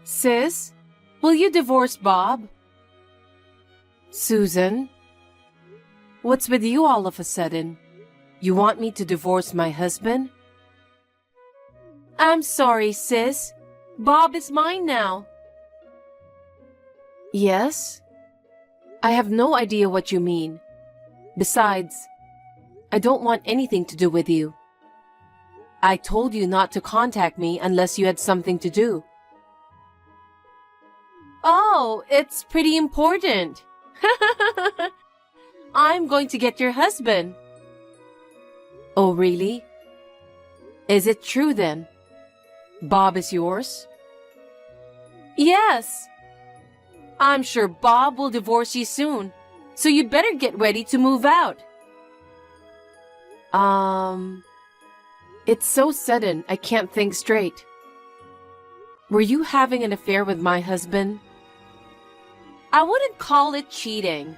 Sis, will you divorce Bob? Susan, what's with you all of a sudden? You want me to divorce my husband? I'm sorry, sis. Bob is mine now. Yes? I have no idea what you mean. Besides, I don't want anything to do with you. I told you not to contact me unless you had something to do. Oh, it's pretty important. I'm going to get your husband. Oh, really? Is it true then? Bob is yours? Yes. I'm sure Bob will divorce you soon, so you'd better get ready to move out. It's so sudden, I can't think straight. Were you having an affair with my husband? I wouldn't call it cheating.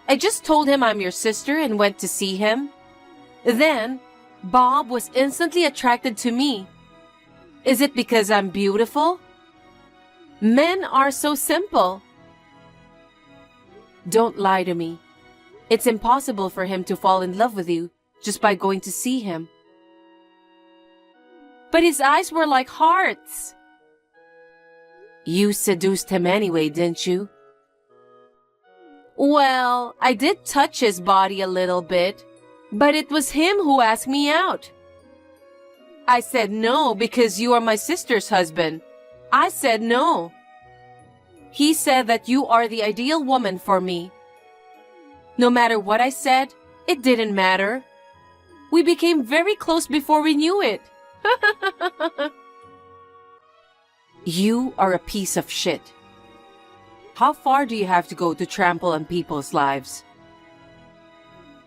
I just told him I'm your sister and went to see him. Then, Bob was instantly attracted to me. Is it because I'm beautiful? Men are so simple. Don't lie to me. It's impossible for him to fall in love with you just by going to see him. But his eyes were like hearts. You seduced him anyway, didn't you? Well, I did touch his body a little bit, but it was him who asked me out. I said no because you are my sister's husband. I said no. He said that you are the ideal woman for me. No matter what I said, it didn't matter. We became very close before we knew it. You are a piece of shit. How far do you have to go to trample on people's lives?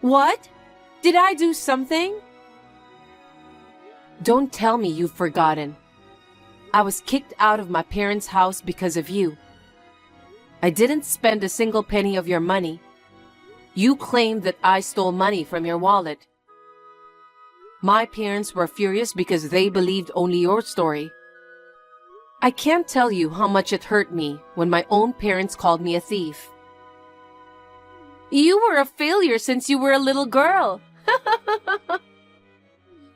What? Did I do something? Don't tell me you've forgotten. I was kicked out of my parents' house because of you. I didn't spend a single penny of your money. You claimed that I stole money from your wallet. My parents were furious because they believed only your story. I can't tell you how much it hurt me when my own parents called me a thief. You were a failure since you were a little girl.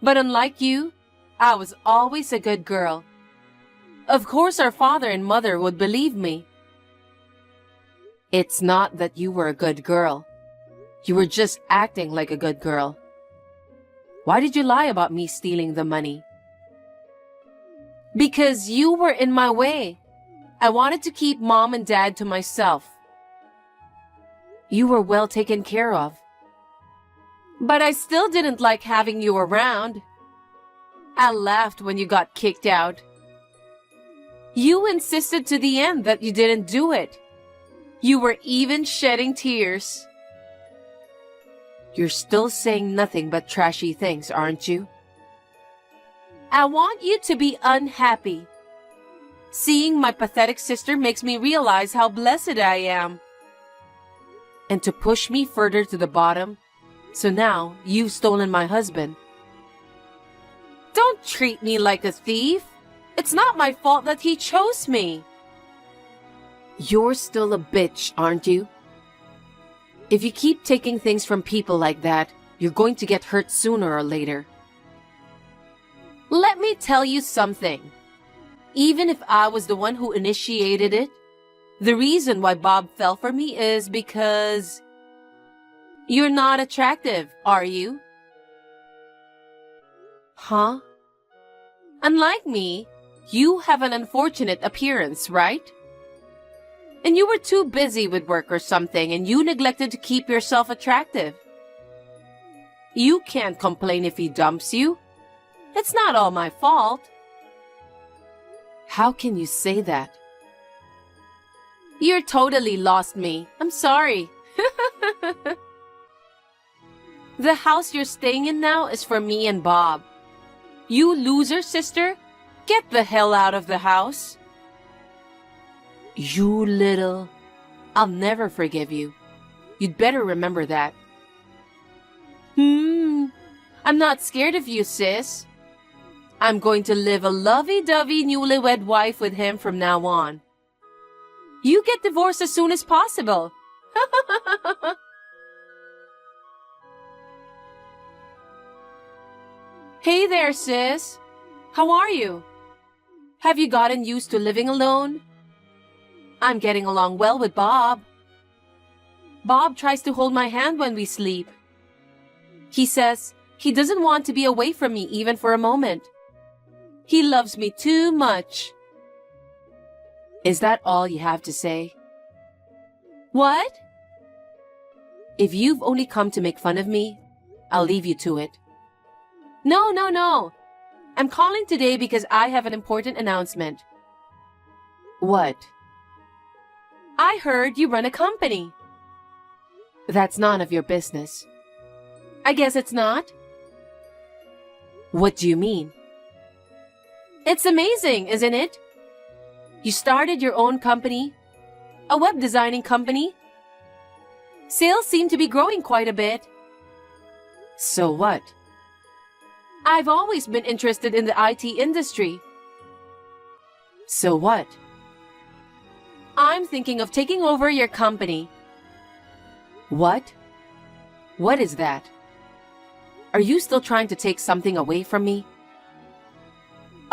But unlike you, I was always a good girl. Of course our father and mother would believe me. It's not that you were a good girl. You were just acting like a good girl. Why did you lie about me stealing the money? Because you were in my way. I wanted to keep Mom and Dad to myself. You were well taken care of. But I still didn't like having you around. I laughed when you got kicked out. You insisted to the end that you didn't do it. You were even shedding tears. You're still saying nothing but trashy things, aren't you? I want you to be unhappy. Seeing my pathetic sister makes me realize how blessed I am. And to push me further to the bottom, so now you've stolen my husband. Don't treat me like a thief. It's not my fault that he chose me. You're still a bitch, aren't you? If you keep taking things from people like that, you're going to get hurt sooner or later. Let me tell you something. Even if I was the one who initiated it, the reason why Bob fell for me is because you're not attractive, are you? Huh? Unlike me, you have an unfortunate appearance, right? And you were too busy with work or something and you neglected to keep yourself attractive. You can't complain if he dumps you. It's not all my fault. How can you say that? You're totally lost me. I'm sorry. The house you're staying in now is for me and Bob. You loser, sister. Get the hell out of the house. You little... I'll never forgive you. You'd better remember that. I'm not scared of you, sis. I'm going to live a lovey-dovey newlywed wife with him from now on. You get divorced as soon as possible. Hey there, sis. How are you? Have you gotten used to living alone? I'm getting along well with Bob. Bob tries to hold my hand when we sleep. He says he doesn't want to be away from me even for a moment. He loves me too much. Is that all you have to say? What? If you've only come to make fun of me, I'll leave you to it. No. I'm calling today because I have an important announcement. What? I heard you run a company. That's none of your business. I guess it's not. What do you mean? It's amazing, isn't it? You started your own company, a web designing company. Sales seem to be growing quite a bit. So what? I've always been interested in the IT industry. So what? I'm thinking of taking over your company. What? What is that? Are you still trying to take something away from me?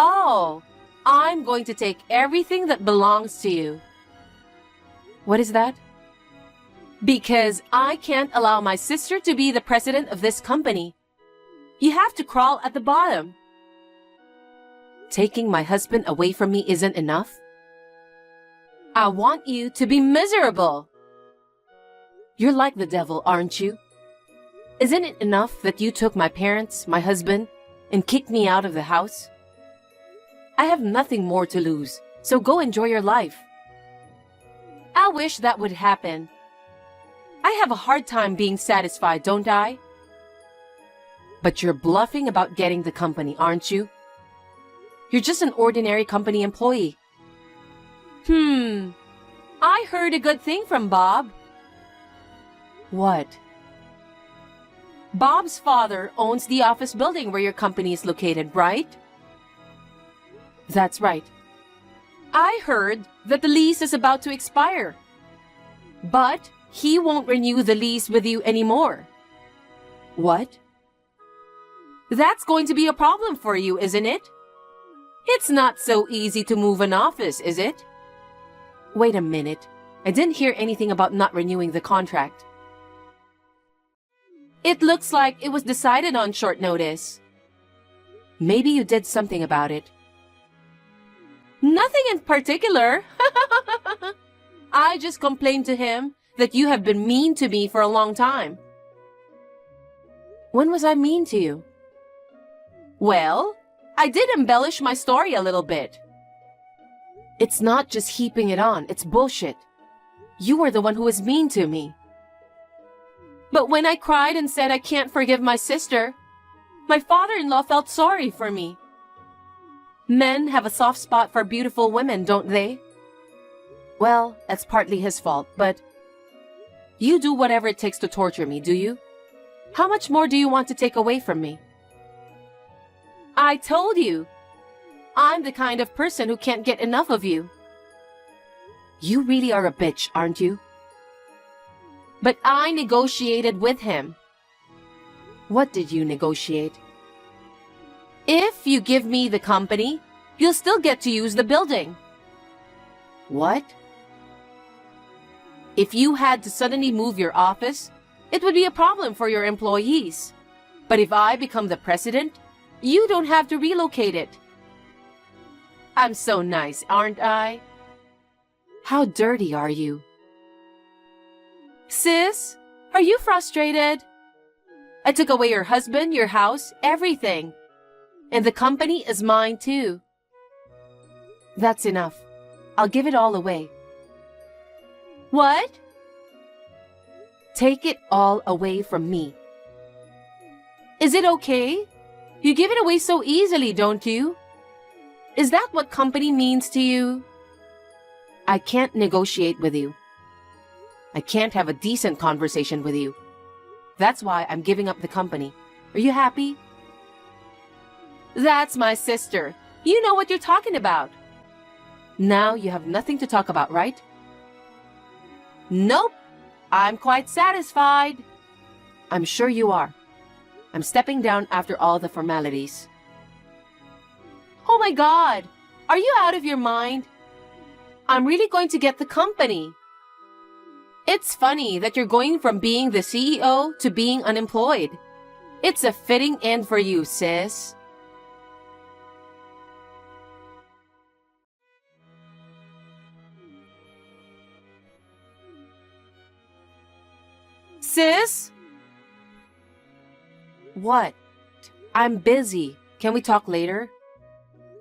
Oh, I'm going to take everything that belongs to you. What is that? Because I can't allow my sister to be the president of this company. You have to crawl at the bottom. Taking my husband away from me isn't enough. I want you to be miserable. You're like the devil, aren't you? Isn't it enough that you took my parents, my husband, and kicked me out of the house? I have nothing more to lose, so go enjoy your life. I wish that would happen. I have a hard time being satisfied, don't I? But you're bluffing about getting the company, aren't you? You're just an ordinary company employee. I heard a good thing from Bob. What? Bob's father owns the office building where your company is located, right? That's right. I heard that the lease is about to expire. But he won't renew the lease with you anymore. What? That's going to be a problem for you, isn't it? It's not so easy to move an office, is it? Wait a minute. I didn't hear anything about not renewing the contract. It looks like it was decided on short notice. Maybe you did something about it. Nothing in particular. I just complained to him that you have been mean to me for a long time. When was I mean to you? Well, I did embellish my story a little bit. It's not just heaping it on, it's bullshit. You were the one who was mean to me. But when I cried and said I can't forgive my sister, my father-in-law felt sorry for me. Men have a soft spot for beautiful women, don't they? Well, that's partly his fault, but you do whatever it takes to torture me, do you? How much more do you want to take away from me? I told you, I'm the kind of person who can't get enough of you. You really are a bitch, aren't you? But I negotiated with him. What did you negotiate? If you give me the company, you'll still get to use the building. What? If you had to suddenly move your office, it would be a problem for your employees. But if I become the president, you don't have to relocate it. I'm so nice, aren't I? How dirty are you? Sis, are you frustrated? I took away your husband, your house, everything. And the company is mine too. That's enough. I'll give it all away. What? Take it all away from me. Is it okay? You give it away so easily, don't you? Is that what company means to you? I can't negotiate with you. I can't have a decent conversation with you. That's why I'm giving up the company. Are you happy? That's my sister. You know what you're talking about. Now you have nothing to talk about, right? Nope. I'm quite satisfied. I'm sure you are. I'm stepping down after all the formalities. Oh my God! Are you out of your mind? I'm really going to get the company. It's funny that you're going from being the CEO to being unemployed. It's a fitting end for you, sis. Sis? What? I'm busy. Can we talk later?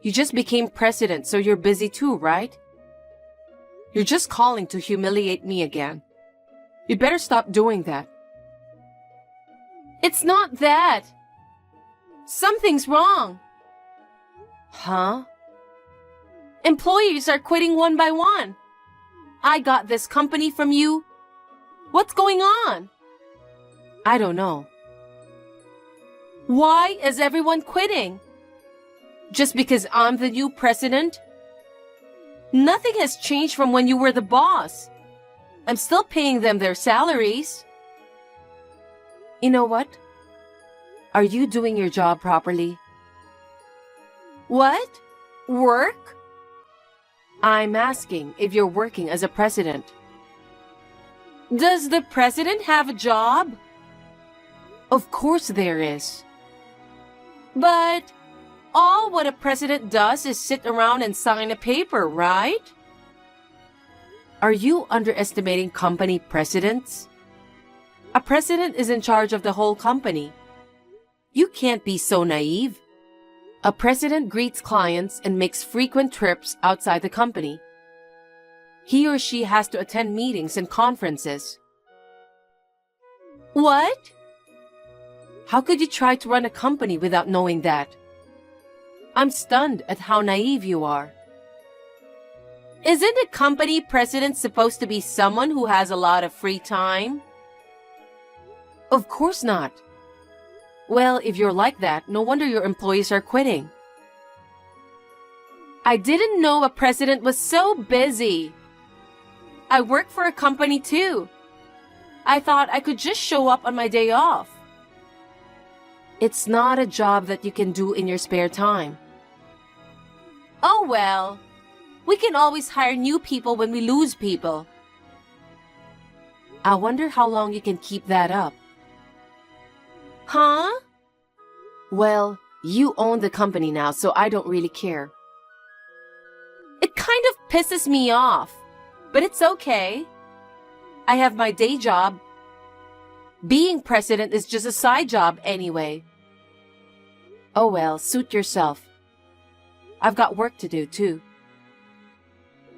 You just became president, so you're busy too, right? You're just calling to humiliate me again. You'd better stop doing that. It's not that. Something's wrong. Huh? Employees are quitting one by one. I got this company from you. What's going on? I don't know. Why is everyone quitting? Just because I'm the new president? Nothing has changed from when you were the boss. I'm still paying them their salaries. You know what? Are you doing your job properly? What? Work? I'm asking if you're working as a president. Does the president have a job? Of course there is. But all what a president does is sit around and sign a paper, right? Are you underestimating company presidents? A president is in charge of the whole company. You can't be so naive. A president greets clients and makes frequent trips outside the company. He or she has to attend meetings and conferences. What? How could you try to run a company without knowing that? I'm stunned at how naive you are. Isn't a company president supposed to be someone who has a lot of free time? Of course not. Well, if you're like that, no wonder your employees are quitting. I didn't know a president was so busy. I work for a company too. I thought I could just show up on my day off. It's not a job that you can do in your spare time. Oh well, we can always hire new people when we lose people. I wonder how long you can keep that up. Huh? Well, you own the company now, so I don't really care. It kind of pisses me off, but it's okay. I have my day job. Being president is just a side job anyway. Oh well, suit yourself. I've got work to do too.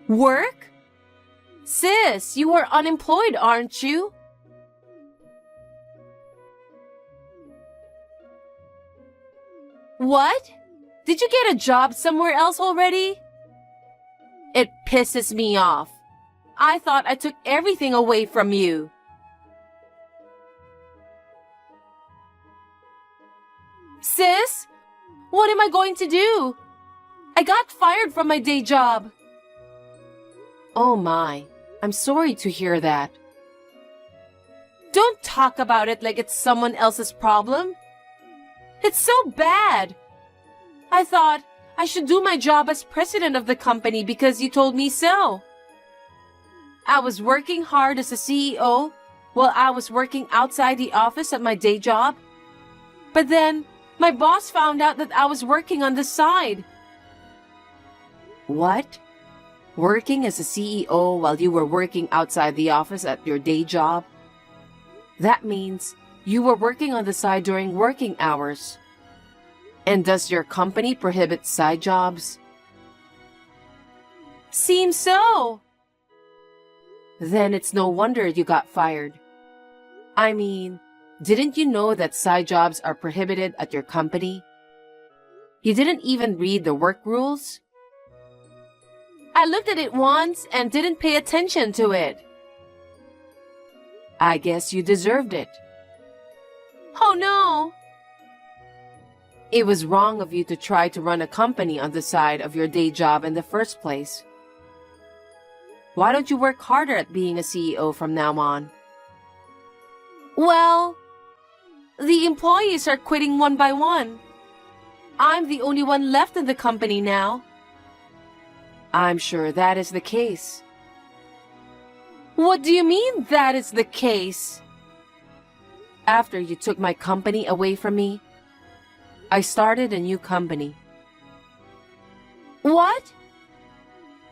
Work? Sis, you are unemployed, aren't you? What? Did you get a job somewhere else already? It pisses me off. I thought I took everything away from you. Sis, what am I going to do? I got fired from my day job. Oh my, I'm sorry to hear that. Don't talk about it like it's someone else's problem. It's so bad. I thought I should do my job as president of the company because you told me so. I was working hard as a CEO while I was working outside the office at my day job. But then my boss found out that I was working on the side. What? Working as a CEO while you were working outside the office at your day job? That means you were working on the side during working hours. And does your company prohibit side jobs? Seems so. Then it's no wonder you got fired. I mean, didn't you know that side jobs are prohibited at your company? You didn't even read the work rules? I looked at it once and didn't pay attention to it. I guess you deserved it. Oh no! It was wrong of you to try to run a company on the side of your day job in the first place. Why don't you work harder at being a CEO from now on? Well, the employees are quitting one by one. I'm the only one left in the company now. I'm sure that is the case. What do you mean that is the case? After you took my company away from me, I started a new company. What?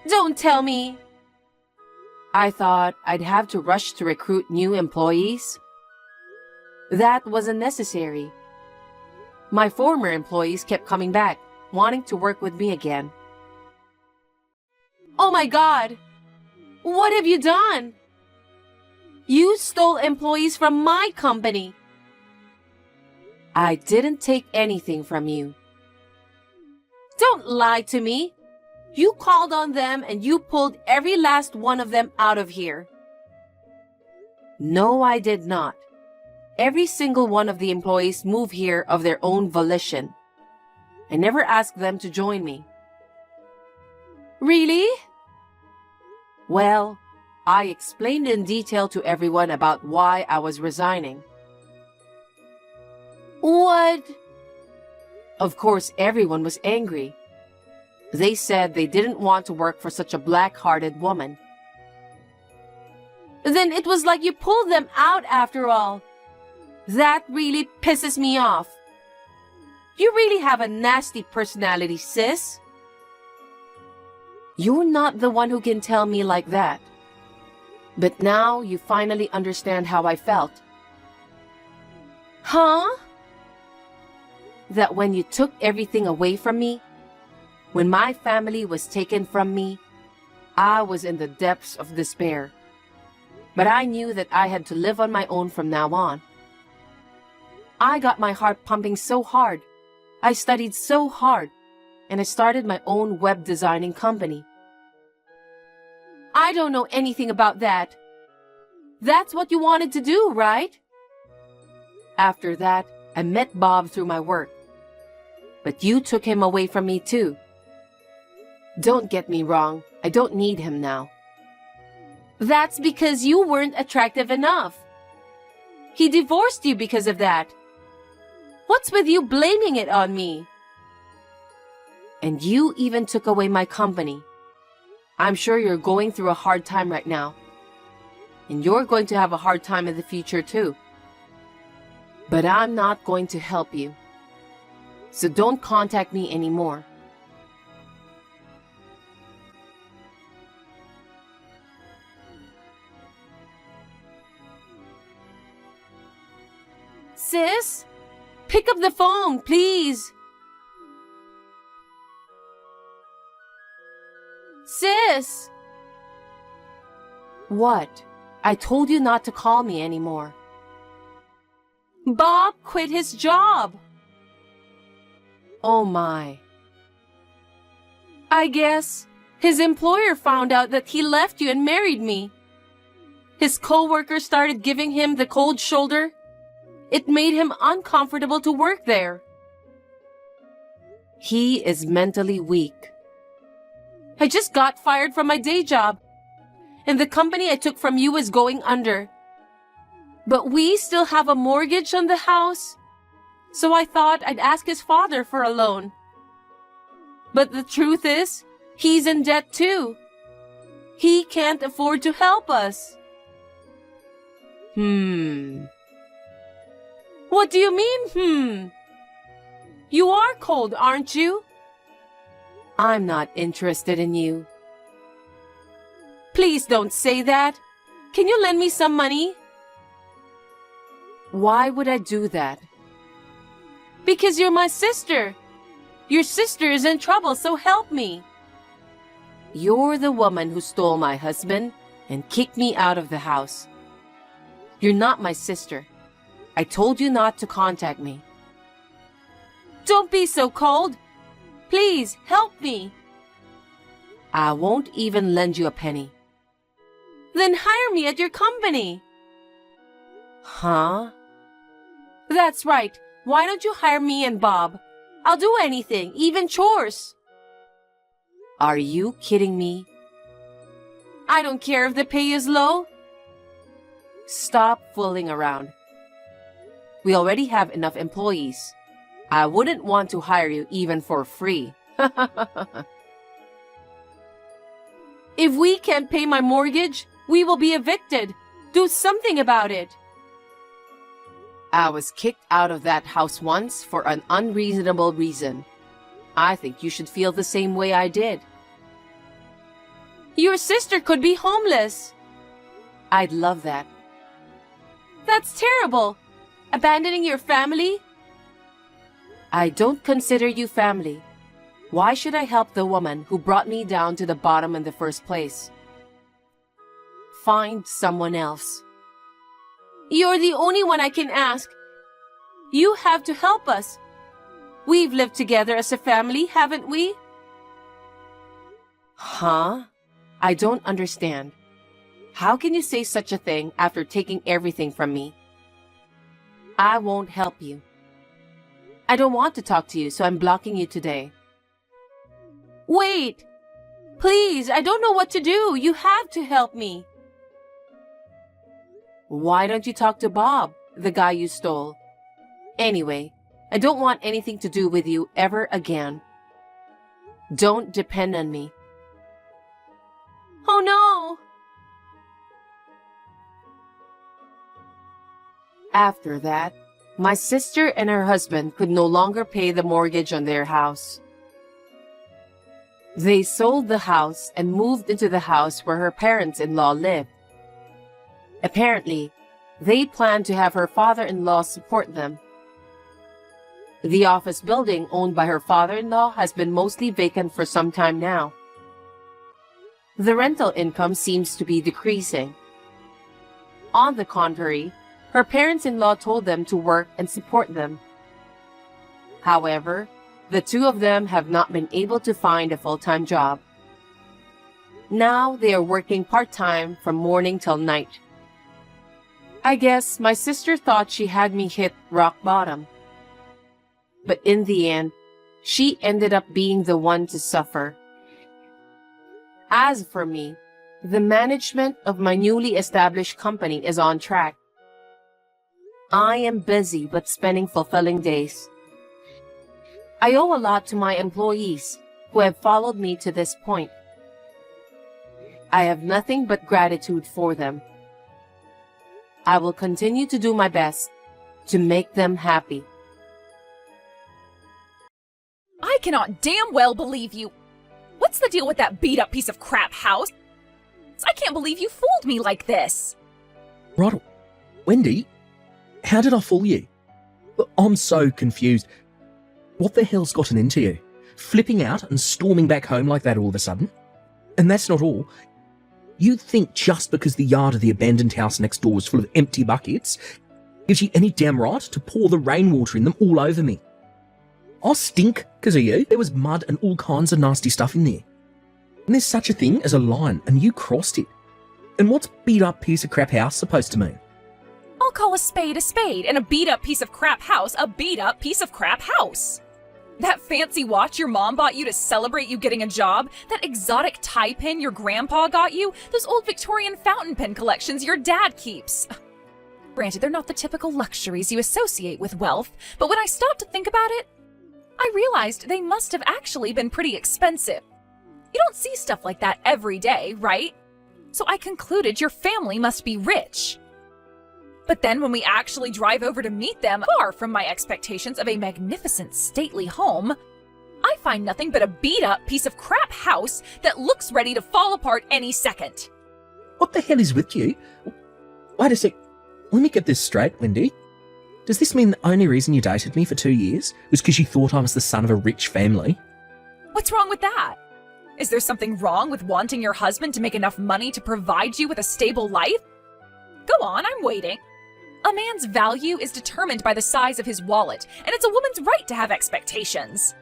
Don't tell me. I thought I'd have to rush to recruit new employees. That wasn't necessary. My former employees kept coming back, wanting to work with me again. Oh my God! What have you done? You stole employees from my company. I didn't take anything from you. Don't lie to me. You called on them and you pulled every last one of them out of here. No, I did not. Every single one of the employees moved here of their own volition. I never asked them to join me. Really? Well, I explained in detail to everyone about why I was resigning. What? Of course, everyone was angry. They said they didn't want to work for such a black-hearted woman. Then it was like you pulled them out after all. That really pisses me off. You really have a nasty personality, sis. You're not the one who can tell me like that. But now you finally understand how I felt. Huh? That when you took everything away from me, when my family was taken from me, I was in the depths of despair. But I knew that I had to live on my own from now on. I got my heart pumping so hard. I studied so hard, and I started my own web designing company. I don't know anything about that. That's what you wanted to do, right? After that, I met Bob through my work. But you took him away from me too. Don't get me wrong, I don't need him now. That's because you weren't attractive enough. He divorced you because of that. What's with you blaming it on me? And you even took away my company. I'm sure you're going through a hard time right now. And you're going to have a hard time in the future too. But I'm not going to help you. So don't contact me anymore. Sis, pick up the phone, please. Sis! What? I told you not to call me anymore. Bob quit his job. Oh my. I guess his employer found out that he left you and married me. His coworkers started giving him the cold shoulder. It made him uncomfortable to work there. He is mentally weak. I just got fired from my day job, and the company I took from you is going under. But we still have a mortgage on the house, so I thought I'd ask his father for a loan. But the truth is, he's in debt too. He can't afford to help us. What do you mean, You are cold, aren't you? I'm not interested in you. Please don't say that. Can you lend me some money? Why would I do that? Because you're my sister. Your sister is in trouble, so help me. You're the woman who stole my husband and kicked me out of the house. You're not my sister. I told you not to contact me. Don't be so cold. Please, help me. I won't even lend you a penny. Then hire me at your company. Huh? That's right. Why don't you hire me and Bob? I'll do anything, even chores. Are you kidding me? I don't care if the pay is low. Stop fooling around. We already have enough employees. I wouldn't want to hire you even for free. If we can't pay my mortgage, we will be evicted. Do something about it. I was kicked out of that house once for an unreasonable reason. I think you should feel the same way I did. Your sister could be homeless. I'd love that. That's terrible. Abandoning your family? I don't consider you family. Why should I help the woman who brought me down to the bottom in the first place? Find someone else. You're the only one I can ask. You have to help us. We've lived together as a family, haven't we? Huh? I don't understand. How can you say such a thing after taking everything from me? I won't help you. I don't want to talk to you, so I'm blocking you today. Wait! Please, I don't know what to do. You have to help me. Why don't you talk to Bob, the guy you stole? Anyway, I don't want anything to do with you ever again. Don't depend on me. Oh no! After that, my sister and her husband could no longer pay the mortgage on their house. They sold the house and moved into the house where her parents-in-law lived. Apparently, they planned to have her father-in-law support them. The office building owned by her father-in-law has been mostly vacant for some time now. The rental income seems to be decreasing. On the contrary, her parents-in-law told them to work and support them. However, the two of them have not been able to find a full-time job. Now they are working part-time from morning till night. I guess my sister thought she had me hit rock bottom. But in the end, she ended up being the one to suffer. As for me, the management of my newly established company is on track. I am busy but spending fulfilling days. I owe a lot to my employees who have followed me to this point. I have nothing but gratitude for them. I will continue to do my best to make them happy. I cannot damn well believe you. What's the deal with that beat-up piece of crap house? I can't believe you fooled me like this. Right, Wendy, how did I fool you? Look, I'm so confused. What the hell's gotten into you? Flipping out and storming back home like that all of a sudden? And that's not all. You think just because the yard of the abandoned house next door was full of empty buckets gives you any damn right to pour the rainwater in them all over me? I stink because of you. There was mud and all kinds of nasty stuff in there. And there's such a thing as a line, and you crossed it. And what's beat-up piece of crap house supposed to mean? I'll call a spade, and a beat-up piece of crap house a beat-up piece of crap house. That fancy watch your mom bought you to celebrate you getting a job, that exotic tie pin your grandpa got you, those old Victorian fountain pen collections your dad keeps. Granted, they're not the typical luxuries you associate with wealth, but when I stopped to think about it, I realized they must have actually been pretty expensive. You don't see stuff like that every day, right? So I concluded your family must be rich. But then when we actually drive over to meet them, far from my expectations of a magnificent, stately home, I find nothing but a beat-up piece of crap house that looks ready to fall apart any second. What the hell is with you? Wait a sec. Let me get this straight, Wendy. Does this mean the only reason you dated me for 2 years was because you thought I was the son of a rich family? What's wrong with that? Is there something wrong with wanting your husband to make enough money to provide you with a stable life? Go on, I'm waiting. A man's value is determined by the size of his wallet, and it's a woman's right to have expectations.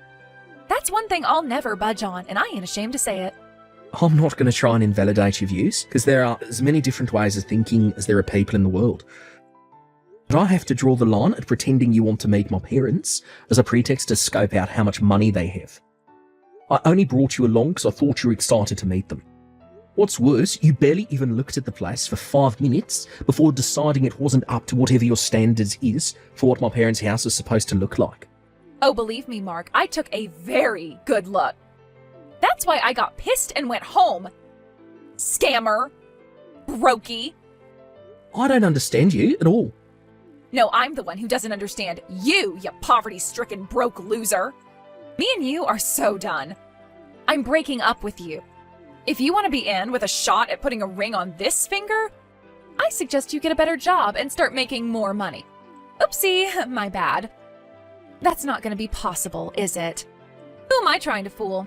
That's one thing I'll never budge on, and I ain't ashamed to say it. I'm not going to try and invalidate your views, because there are as many different ways of thinking as there are people in the world. But I have to draw the line at pretending you want to meet my parents as a pretext to scope out how much money they have. I only brought you along because I thought you were excited to meet them. What's worse, you barely even looked at the place for 5 minutes before deciding it wasn't up to whatever your standards is for what my parents' house is supposed to look like. Oh, believe me, Mark, I took a very good look. That's why I got pissed and went home. Scammer. Brokey. I don't understand you at all. No, I'm the one who doesn't understand you poverty-stricken broke loser. Me and you are so done. I'm breaking up with you. If you want to be in with a shot at putting a ring on this finger, I suggest you get a better job and start making more money. Oopsie, my bad. That's not going to be possible, is it? Who am I trying to fool?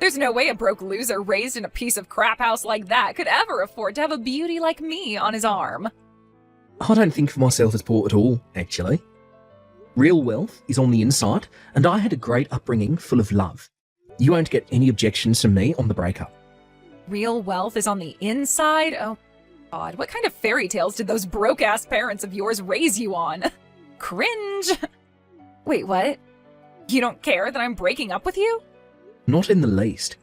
There's no way a broke loser raised in a piece of crap house like that could ever afford to have a beauty like me on his arm. I don't think of myself as poor at all, actually. Real wealth is on the inside, and I had a great upbringing full of love. You won't get any objections from me on the breakup. Real wealth is on the inside? Oh, God, what kind of fairy tales did those broke-ass parents of yours raise you on? Cringe. Wait, what? You don't care that I'm breaking up with you? Not in the least.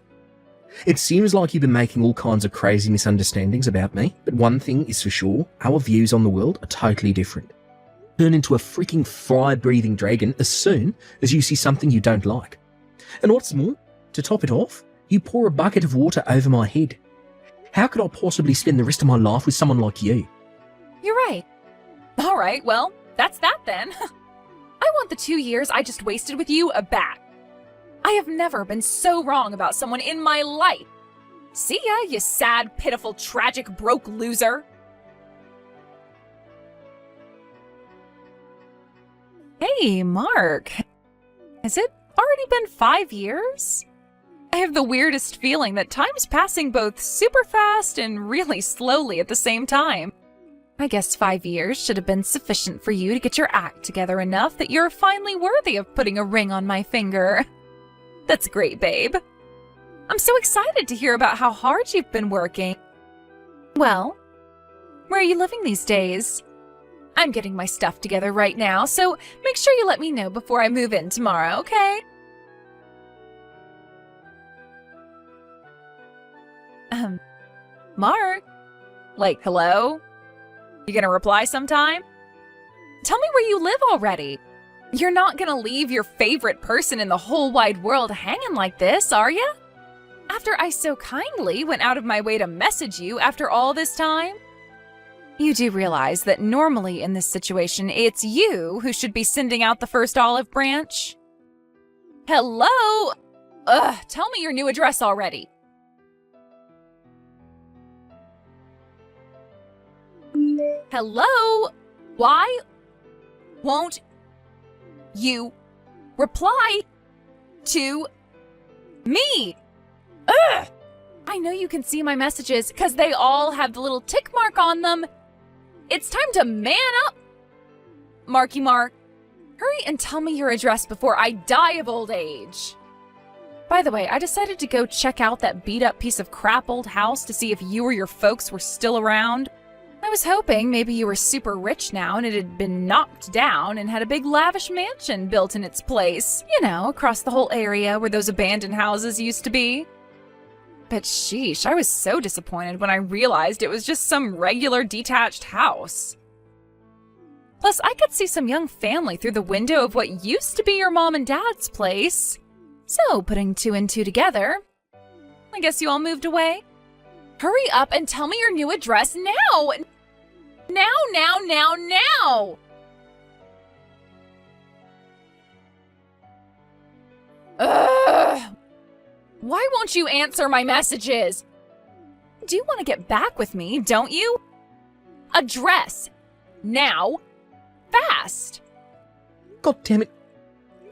It seems like you've been making all kinds of crazy misunderstandings about me, but one thing is for sure, our views on the world are totally different. Turn into a freaking fire-breathing dragon as soon as you see something you don't like. And what's more, to top it off, you pour a bucket of water over my head. How could I possibly spend the rest of my life with someone like you? You're right. All right, well, that's that then. I want the 2 years I just wasted with you back. I have never been so wrong about someone in my life. See ya, you sad, pitiful, tragic, broke loser. Hey, Mark. Has it already been 5 years? I have the weirdest feeling that time's passing both super fast and really slowly at the same time. I guess 5 years should have been sufficient for you to get your act together enough that you're finally worthy of putting a ring on my finger. That's great, babe. I'm so excited to hear about how hard you've been working. Well, where are you living these days? I'm getting my stuff together right now, so make sure you let me know before I move in tomorrow, okay? Mark? Like, hello? You gonna reply sometime? Tell me where you live already. You're not gonna leave your favorite person in the whole wide world hanging like this, are ya? After I so kindly went out of my way to message you after all this time? You do realize that normally in this situation, it's you who should be sending out the first olive branch? Hello? Ugh, tell me your new address already. Hello? Why won't you reply to me? Ugh! I know you can see my messages because they all have the little tick mark on them. It's time to man up. Marky Mark, hurry and tell me your address before I die of old age. By the way, I decided to go check out that beat-up piece of crap old house to see if you or your folks were still around. I was hoping maybe you were super rich now and it had been knocked down and had a big lavish mansion built in its place, you know, across the whole area where those abandoned houses used to be. But sheesh, I was so disappointed when I realized it was just some regular detached house. Plus, I could see some young family through the window of what used to be your mom and dad's place. So, putting 2 and 2 together, I guess you all moved away? Hurry up and tell me your new address now! Now! Ugh! Why won't you answer my messages? You do want to get back with me, don't you? Address! Now! Fast! God damn it.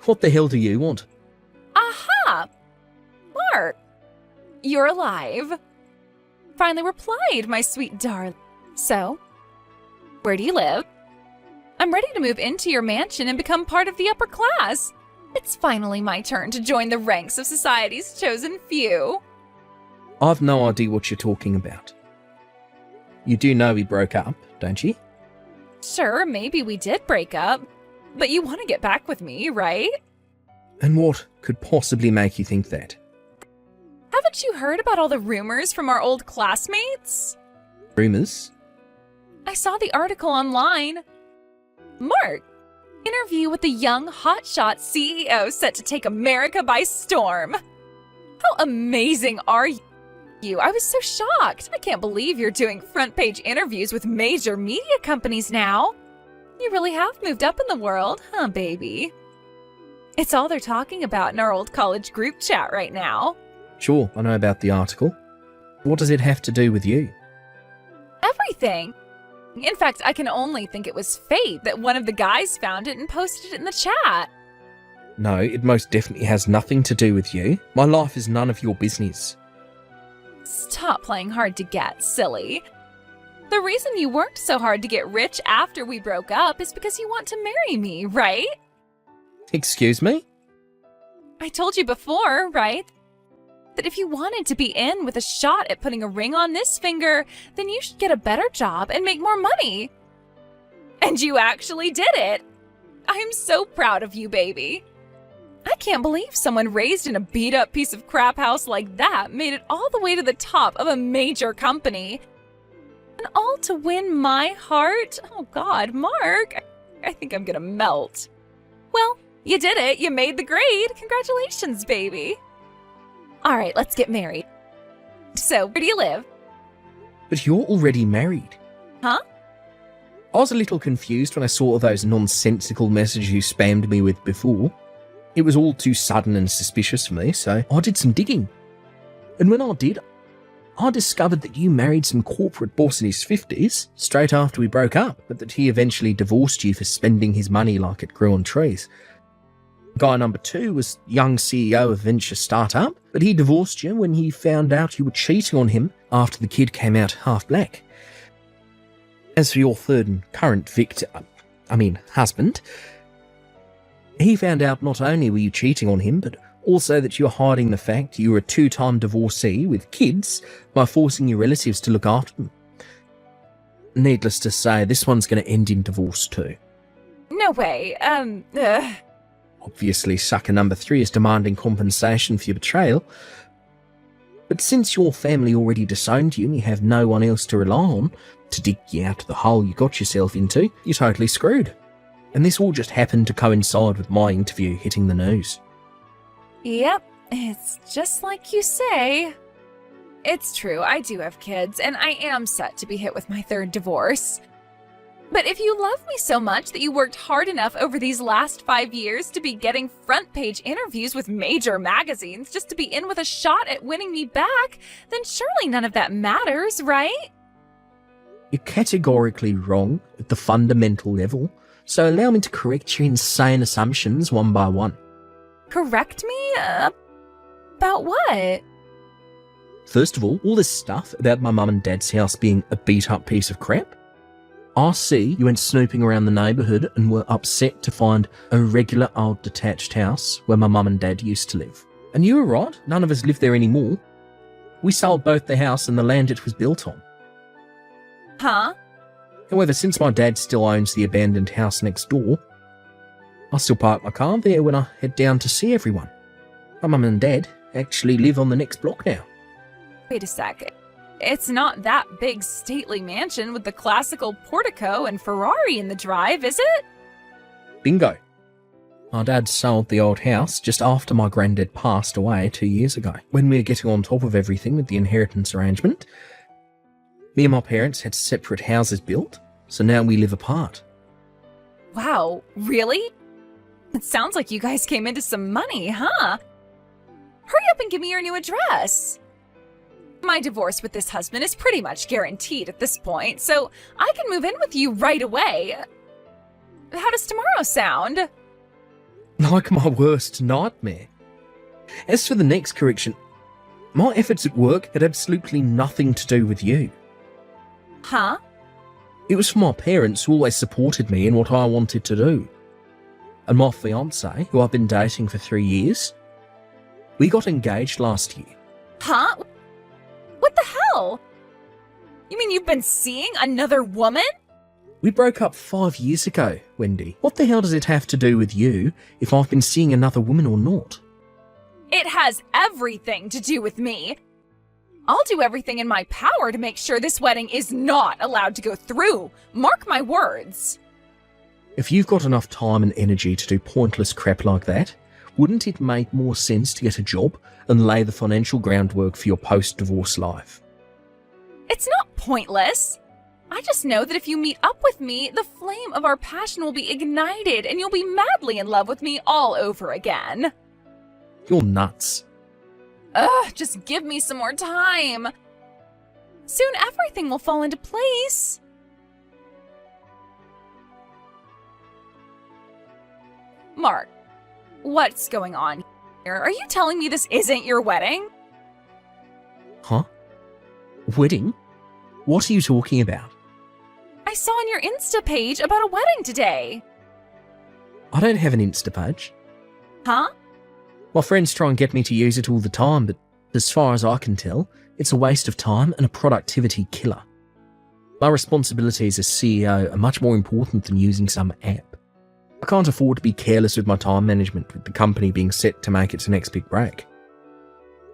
What the hell do you want? Aha! Mark! You're alive. Finally replied, my sweet darling. So, where do you live? I'm ready to move into your mansion and become part of the upper class. It's finally my turn to join the ranks of society's chosen few. I've no idea what you're talking about. You do know we broke up, don't you? Sure, maybe we did break up, but you want to get back with me, right? And what could possibly make you think that? Haven't you heard about all the rumors from our old classmates? Rumours? I saw the article online. Mark, interview with the young hotshot CEO set to take America by storm. How amazing are you? I was so shocked. I can't believe you're doing front page interviews with major media companies now. You really have moved up in the world, huh, baby? It's all they're talking about in our old college group chat right now. Sure, I know about the article. What does it have to do with you? Everything. In fact, I can only think it was fate that one of the guys found it and posted it in the chat. No, it most definitely has nothing to do with you. My life is none of your business. Stop playing hard to get, silly. The reason you worked so hard to get rich after we broke up is because you want to marry me, right? Excuse me? I told you before, right? That if you wanted to be in with a shot at putting a ring on this finger, then you should get a better job and make more money. And you actually did it. I am so proud of you, baby. I can't believe someone raised in a beat-up piece of crap house like that made it all the way to the top of a major company. And all to win my heart? Oh God, Mark, I think I'm gonna melt. Well, you did it. You made the grade. Congratulations, baby. All right, let's get married. So, where do you live? But you're already married. Huh? I was a little confused when I saw those nonsensical messages you spammed me with before. It was all too sudden and suspicious for me, so I did some digging. And when I did, I discovered that you married some corporate boss in his 50s straight after we broke up, but that he eventually divorced you for spending his money like it grew on trees. Guy number 2 was young CEO of venture startup, but he divorced you when he found out you were cheating on him after the kid came out half black. As for your third and current husband, he found out not only were you cheating on him, but also that you were hiding the fact you were a 2-time divorcee with kids by forcing your relatives to look after them. Needless to say, this one's going to end in divorce too. No way. Obviously, sucker number 3 is demanding compensation for your betrayal. But since your family already disowned you and you have no one else to rely on to dig you out of the hole you got yourself into, you're totally screwed. And this all just happened to coincide with my interview hitting the news. Yep, it's just like you say. It's true, I do have kids, and I am set to be hit with my 3rd divorce. But if you love me so much that you worked hard enough over these last 5 years to be getting front page interviews with major magazines just to be in with a shot at winning me back, then surely none of that matters, right? You're categorically wrong at the fundamental level, so allow me to correct your insane assumptions one by one. Correct me? About what? First of all this stuff about my mum and dad's house being a beat-up piece of crap. I see you went snooping around the neighbourhood and were upset to find a regular old detached house where my mum and dad used to live. And you were right, none of us live there anymore. We sold both the house and the land it was built on. Huh? However, since my dad still owns the abandoned house next door, I still park my car there when I head down to see everyone. My mum and dad actually live on the next block now. Wait a sec. It's not that big stately mansion with the classical portico and Ferrari in the drive, is it? Bingo. My dad sold the old house just after my granddad passed away 2 years ago. When we were getting on top of everything with the inheritance arrangement, me and my parents had separate houses built, so now we live apart. Wow, really? It sounds like you guys came into some money, huh? Hurry up and give me your new address. My divorce with this husband is pretty much guaranteed at this point, so I can move in with you right away. How does tomorrow sound? Like my worst nightmare. As for the next correction, my efforts at work had absolutely nothing to do with you. Huh? It was for my parents who always supported me in what I wanted to do. And my fiancé, who I've been dating for 3 years, we got engaged last year. Huh? What the hell? You mean you've been seeing another woman? We broke up 5 years ago, Wendy. What the hell does it have to do with you if I've been seeing another woman or not? It has everything to do with me. I'll do everything in my power to make sure this wedding is not allowed to go through. Mark my words. If you've got enough time and energy to do pointless crap like that, wouldn't it make more sense to get a job and lay the financial groundwork for your post-divorce life? It's not pointless. I just know that if you meet up with me, the flame of our passion will be ignited and you'll be madly in love with me all over again. You're nuts. Ugh, just give me some more time. Soon everything will fall into place. Mark, what's going on here? Are you telling me this isn't your wedding? Huh? Wedding? What are you talking about? I saw on your Insta page about a wedding today. I don't have an Insta page. Huh? My friends try and get me to use it all the time, but as far as I can tell, it's a waste of time and a productivity killer. My responsibilities as CEO are much more important than using some app. I can't afford to be careless with my time management with the company being set to make its next big break.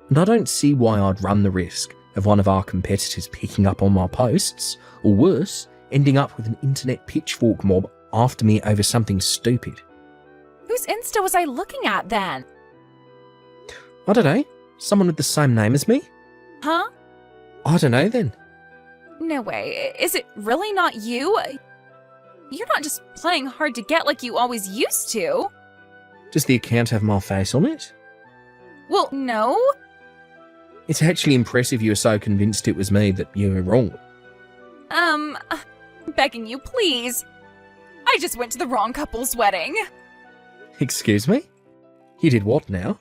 And I don't see why I'd run the risk of one of our competitors picking up on my posts, or worse, ending up with an internet pitchfork mob after me over something stupid. Whose Insta was I looking at then? I don't know. Someone with the same name as me? Huh? I don't know then. No way. Is it really not you? You're not just playing hard to get like you always used to. Does the account have my face on it? Well, no. It's actually impressive you were so convinced it was me that you were wrong. Begging you, please. I just went to the wrong couple's wedding. Excuse me? You did what now?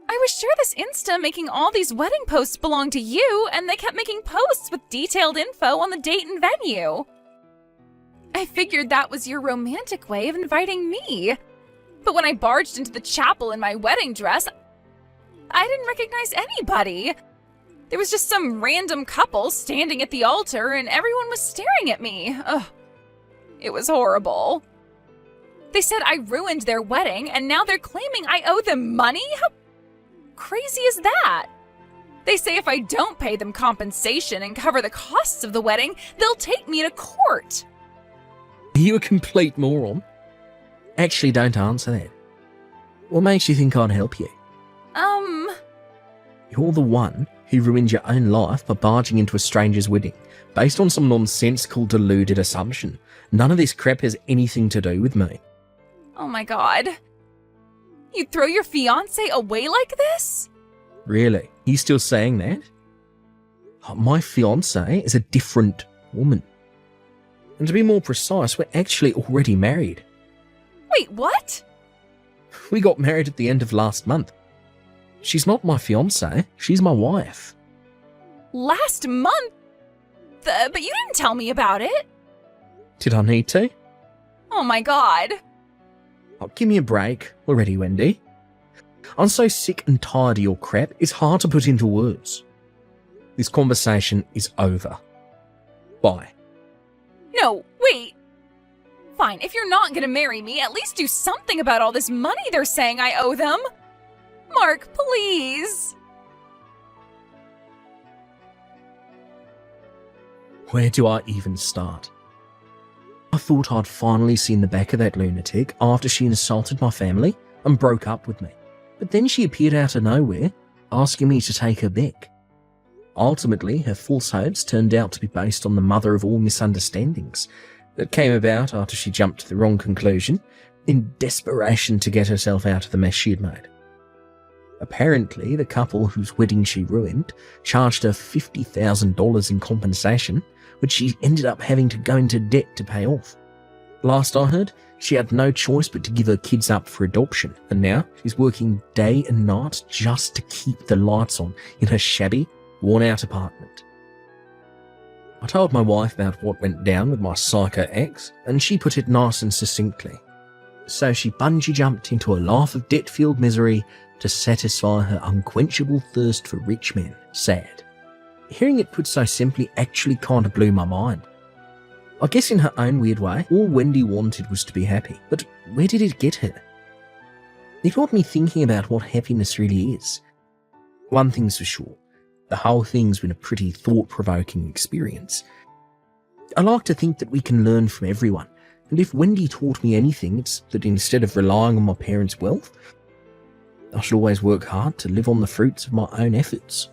I was sure this Insta making all these wedding posts belonged to you, and they kept making posts with detailed info on the date and venue. I figured that was your romantic way of inviting me. But when I barged into the chapel in my wedding dress, I didn't recognize anybody. There was just some random couple standing at the altar, and everyone was staring at me. Ugh. It was horrible. They said I ruined their wedding, and now they're claiming I owe them money? How crazy is that? They say if I don't pay them compensation and cover the costs of the wedding, they'll take me to court. Are you a complete moron? Actually, don't answer that. What makes you think I'd help you? You're the one who ruined your own life by barging into a stranger's wedding, based on some nonsensical, deluded assumption. None of this crap has anything to do with me. Oh my god. You'd throw your fiancé away like this? Really? You still saying that? My fiancée is a different woman. And to be more precise, we're actually already married. Wait, what? We got married at the end of last month. She's not my fiancée, she's my wife. Last month? But you didn't tell me about it. Did I need to? Oh my god. Oh, give me a break already, Wendy. I'm so sick and tired of your crap, it's hard to put into words. This conversation is over. Bye. No, wait. Fine, if you're not gonna marry me, at least do something about all this money they're saying I owe them. Mark, please. Where do I even start? I thought I'd finally seen the back of that lunatic after she insulted my family and broke up with me. But then she appeared out of nowhere, asking me to take her back. Ultimately, her false hopes turned out to be based on the mother of all misunderstandings that came about after she jumped to the wrong conclusion in desperation to get herself out of the mess she had made. Apparently, the couple whose wedding she ruined charged her $50,000 in compensation, which she ended up having to go into debt to pay off. Last I heard, she had no choice but to give her kids up for adoption, and now she's working day and night just to keep the lights on in her shabby, worn-out apartment. I told my wife about what went down with my psycho ex, and she put it nice and succinctly. So she bungee jumped into a life of debt-filled misery to satisfy her unquenchable thirst for rich men. Sad. Hearing it put so simply actually kind of blew my mind. I guess in her own weird way, all Wendy wanted was to be happy. But where did it get her? It got me thinking about what happiness really is. One thing's for sure, the whole thing's been a pretty thought-provoking experience. I like to think that we can learn from everyone, and if Wendy taught me anything, it's that instead of relying on my parents' wealth, I should always work hard to live on the fruits of my own efforts.